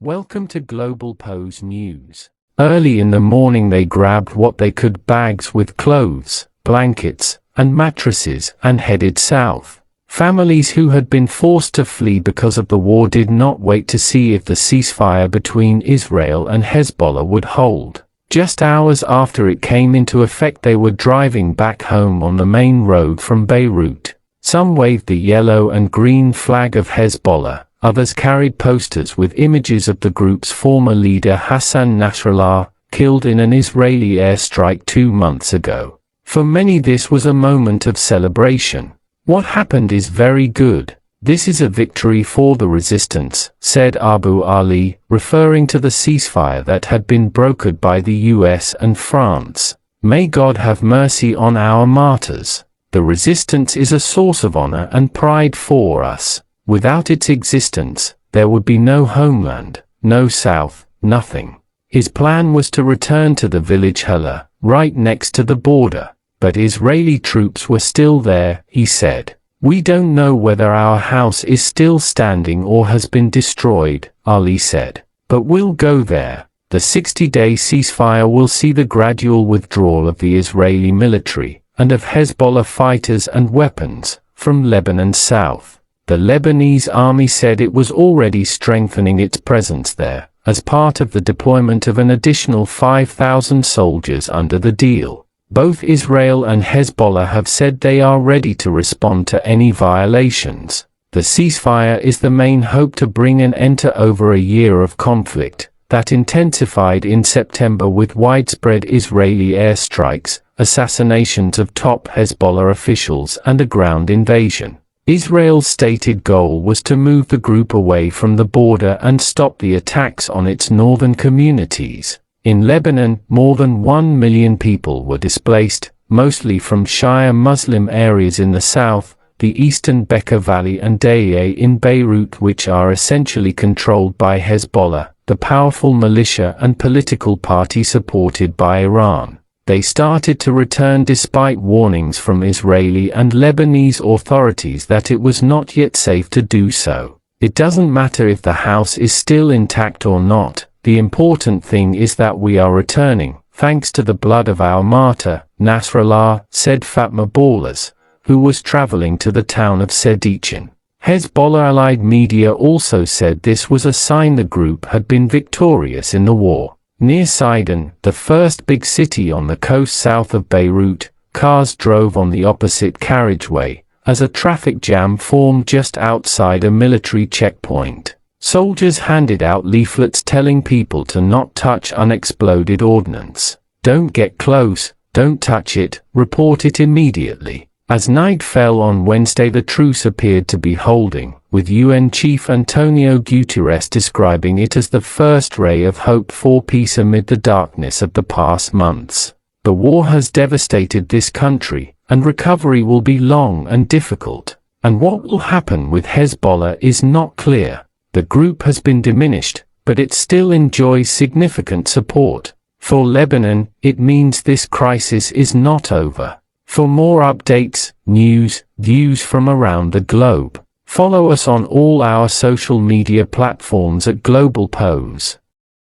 Welcome to Globalpose News. Early in the morning they grabbed what they could, bags with clothes, blankets, and mattresses, and headed south. Families who had been forced to flee because of the war did not wait to see if the ceasefire between Israel and Hezbollah would hold. Just hours after it came into effect, they were driving back home on the main road from Beirut. Some waved the yellow and green flag of Hezbollah. Others carried posters with images of the group's former leader Hassan Nasrallah, killed in an Israeli airstrike 2 months ago. For many this was a moment of celebration. "What happened is very good. This is a victory for the resistance," said Abu Ali, referring to the ceasefire that had been brokered by the US and France. "May God have mercy on our martyrs. The resistance is a source of honor and pride for us. Without its existence, there would be no homeland, no South, nothing." His plan was to return to the village Hala, right next to the border. But Israeli troops were still there, he said. "We don't know whether our house is still standing or has been destroyed," Ali said. "But we'll go there." The 60-day ceasefire will see the gradual withdrawal of the Israeli military, and of Hezbollah fighters and weapons, from Lebanon south. The Lebanese army said it was already strengthening its presence there, as part of the deployment of an additional 5,000 soldiers under the deal. Both Israel and Hezbollah have said they are ready to respond to any violations. The ceasefire is the main hope to bring an end to over a year of conflict, that intensified in September with widespread Israeli airstrikes, assassinations of top Hezbollah officials, and a ground invasion. Israel's stated goal was to move the group away from the border and stop the attacks on its northern communities. In Lebanon, more than 1 million people were displaced, mostly from Shia Muslim areas in the south, the eastern Bekaa Valley and Dahieh in Beirut, which are essentially controlled by Hezbollah, the powerful militia and political party supported by Iran. They started to return despite warnings from Israeli and Lebanese authorities that it was not yet safe to do so. "It doesn't matter if the house is still intact or not. The important thing is that we are returning, thanks to the blood of our martyr, Nasrallah," said Fatma Ballers, who was traveling to the town of Sedichin. Hezbollah-allied media also said this was a sign the group had been victorious in the war. Near Sidon, the first big city on the coast south of Beirut, cars drove on the opposite carriageway, as a traffic jam formed just outside a military checkpoint. Soldiers handed out leaflets telling people to not touch unexploded ordnance. "Don't get close, don't touch it, report it immediately." As night fell on Wednesday, the truce appeared to be holding, with UN Chief Antonio Guterres describing it as the first ray of hope for peace amid the darkness of the past months. "The war has devastated this country, and recovery will be long and difficult. And what will happen with Hezbollah is not clear. The group has been diminished, but it still enjoys significant support. For Lebanon, it means this crisis is not over." For more updates, news, views from around the globe, follow us on all our social media platforms at Globalpose.